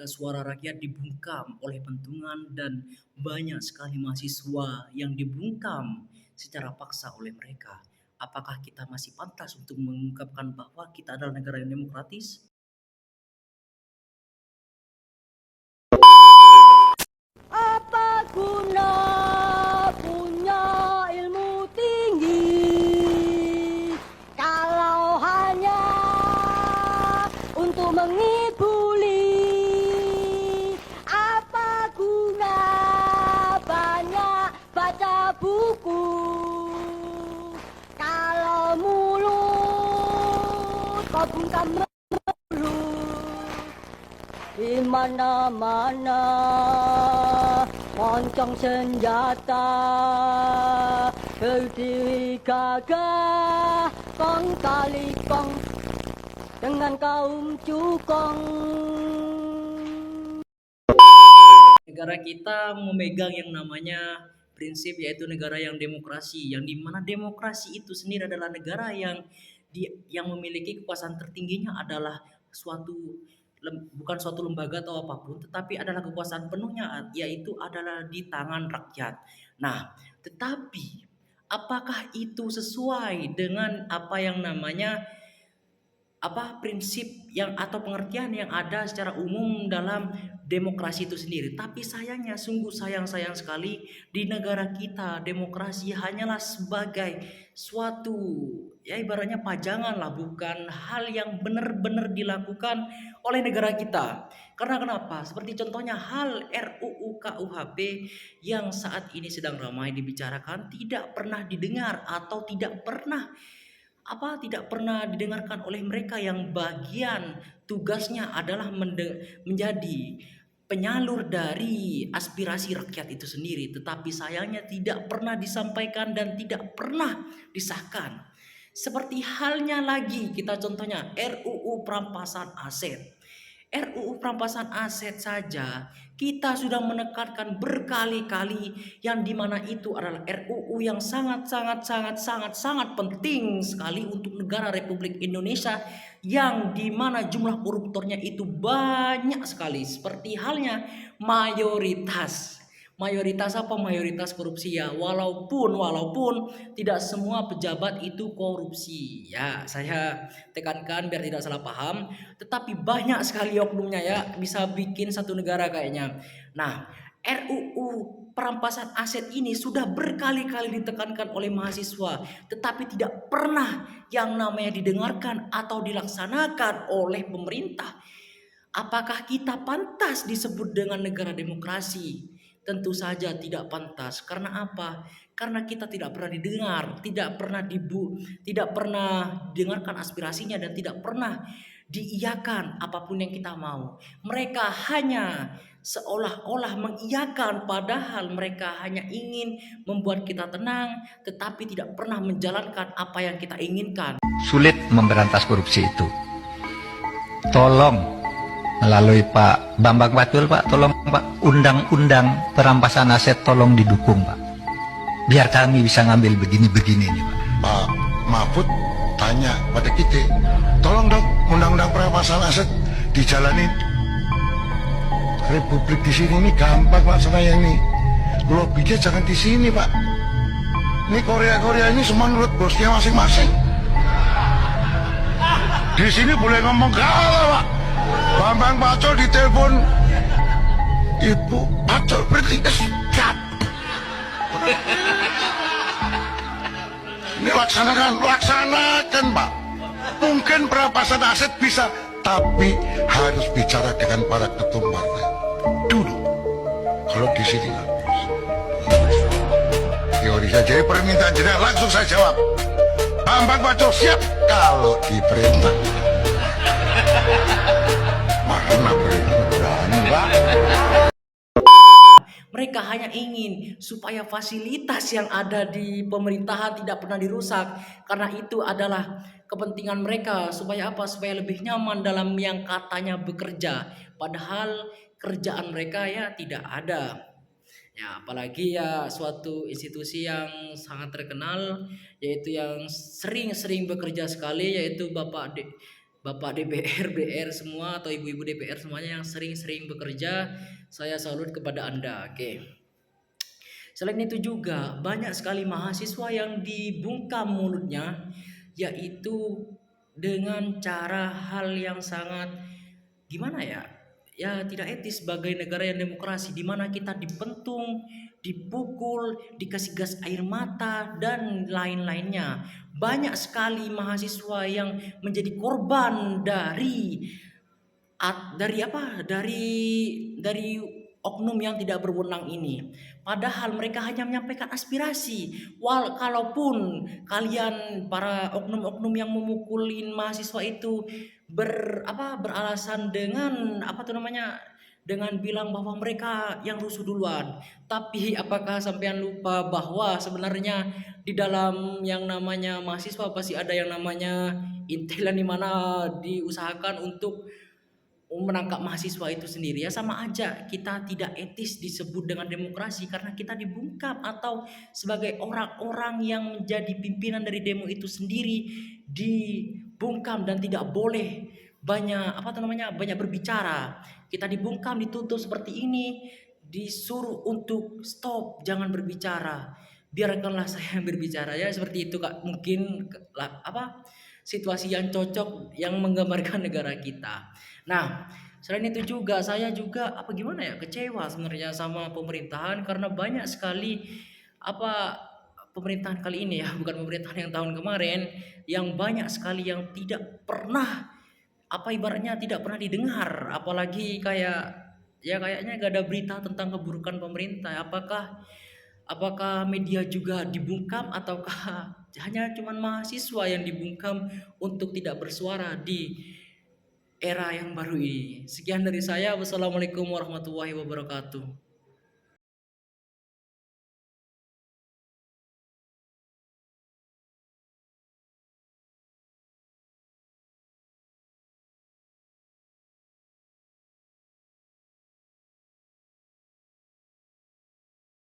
ketika suara rakyat dibungkam oleh pentungan dan banyak sekali mahasiswa yang dibungkam secara paksa oleh mereka. Apakah kita masih pantas untuk mengungkapkan bahwa kita adalah negara yang demokratis? Apa guna punya ilmu tinggi kalau hanya untuk mengibuli? Apa guna banyak baca buku kalau mulut kau bungkam di mana-mana moncong senjata berdiri gagah kong kali kong dengan kaum cukong. Negara kita memegang yang namanya prinsip yaitu negara yang demokrasi, yang dimana demokrasi itu sendiri adalah negara yang memiliki kekuasaan tertingginya adalah bukan suatu lembaga atau apapun, tetapi adalah kekuasaan penuhnya yaitu adalah di tangan rakyat. Nah, tetapi apakah itu sesuai dengan apa yang namanya prinsip yang atau pengertian yang ada secara umum dalam demokrasi itu sendiri? Tapi sayangnya, sungguh sayang sekali, di negara kita demokrasi hanyalah sebagai suatu, ya ibaratnya pajangan lah, bukan hal yang benar-benar dilakukan oleh negara kita. Karena kenapa? Seperti contohnya hal RUU KUHP yang saat ini sedang ramai dibicarakan tidak pernah didengar atau tidak pernah didengarkan oleh mereka yang bagian tugasnya adalah menjadi penyalur dari aspirasi rakyat itu sendiri, tetapi sayangnya tidak pernah disampaikan dan tidak pernah disahkan. Seperti halnya lagi kita contohnya RUU perampasan aset. RUU perampasan aset saja kita sudah menekankan berkali-kali, yang dimana itu adalah RUU yang sangat penting sekali untuk negara Republik Indonesia, yang dimana jumlah koruptornya itu banyak sekali, seperti halnya mayoritas korupsi, ya, walaupun tidak semua pejabat itu korupsi, ya, saya tekankan biar tidak salah paham, tetapi banyak sekali oknumnya, ya, bisa bikin satu negara kayaknya. Nah, RUU perampasan aset ini sudah berkali-kali ditekankan oleh mahasiswa, tetapi tidak pernah yang namanya didengarkan atau dilaksanakan oleh pemerintah. Apakah kita pantas disebut dengan negara demokrasi? Tentu saja tidak pantas. Karena apa? Karena kita tidak pernah didengar, tidak pernah dengarkan aspirasinya, dan tidak pernah diiyakan apapun yang kita mau. Mereka hanya seolah-olah mengiyakan, padahal mereka hanya ingin membuat kita tenang, tetapi tidak pernah menjalankan apa yang kita inginkan. Sulit memberantas korupsi itu. Tolong melalui Pak Bambang Pacul, Pak, tolong Pak, undang-undang perampasan aset tolong didukung, Pak. Biar kami bisa ngambil begini-begini ini, Pak. Pak Mahfud tanya pada kita, tolong dong undang-undang perampasan aset dijalanin. Republik di sini ini gampang Pak, saya ini lobbynya jangan di sini Pak. Ini Korea ini semua menurut bosnya masing-masing. Di sini boleh ngomong kalah Pak. Bambang Pacul ditelepon, Ibu Pacul berhenti, siap. Ini laksanakan Pak. Mungkin perampasan aset bisa, tapi harus bicara dengan para ketum partai dulu. Kalau di sini nggak bisa. Teori saja, jadi permintaan jenengan langsung saya jawab. Bambang Pacul siap kalau diperintah. Mana berani Pak? Mereka hanya ingin supaya fasilitas yang ada di pemerintahan tidak pernah dirusak, karena itu adalah kepentingan mereka. Supaya apa? Supaya lebih nyaman dalam yang katanya bekerja, padahal kerjaan mereka ya tidak ada. Ya, apalagi ya suatu institusi yang sangat terkenal, yaitu yang sering-sering bekerja sekali, yaitu Bapak DPR, DR semua atau ibu-ibu DPR semuanya yang sering-sering bekerja, saya salut kepada Anda. Oke. Selain itu juga banyak sekali mahasiswa yang dibungkam mulutnya, yaitu dengan cara hal yang sangat gimana ya? Ya tidak etis sebagai negara yang demokrasi di mana kita dipentung, dipukul, dikasih gas air mata dan lain-lainnya. Banyak sekali mahasiswa yang menjadi korban dari apa? Dari oknum yang tidak berwenang ini. Padahal mereka hanya menyampaikan aspirasi. Kalaupun kalian para oknum-oknum yang memukulin mahasiswa itu beralasan dengan apa tuh namanya? Dengan bilang bahwa mereka yang rusuh duluan. Tapi apakah sampean lupa bahwa sebenarnya di dalam yang namanya mahasiswa pasti ada yang namanya intel di mana diusahakan untuk menangkap mahasiswa itu sendiri. Ya sama aja kita tidak etis disebut dengan demokrasi karena kita dibungkam atau sebagai orang-orang yang menjadi pimpinan dari demo itu sendiri dibungkam dan tidak boleh banyak berbicara. Kita dibungkam, ditutup seperti ini, disuruh untuk stop, jangan berbicara. Biarkanlah saya yang berbicara ya seperti itu Kak. Mungkin situasi yang cocok yang menggambarkan negara kita. Nah, selain itu juga saya juga kecewa sebenarnya sama pemerintahan karena banyak sekali apa pemerintahan kali ini ya, bukan pemerintahan yang tahun kemarin yang banyak sekali yang tidak pernah ibaratnya tidak pernah didengar, apalagi kayaknya gak ada berita tentang keburukan pemerintah. Apakah media juga dibungkam ataukah hanya cuman mahasiswa yang dibungkam untuk tidak bersuara di era yang baru ini. Sekian dari saya. Wassalamualaikum warahmatullahi wabarakatuh.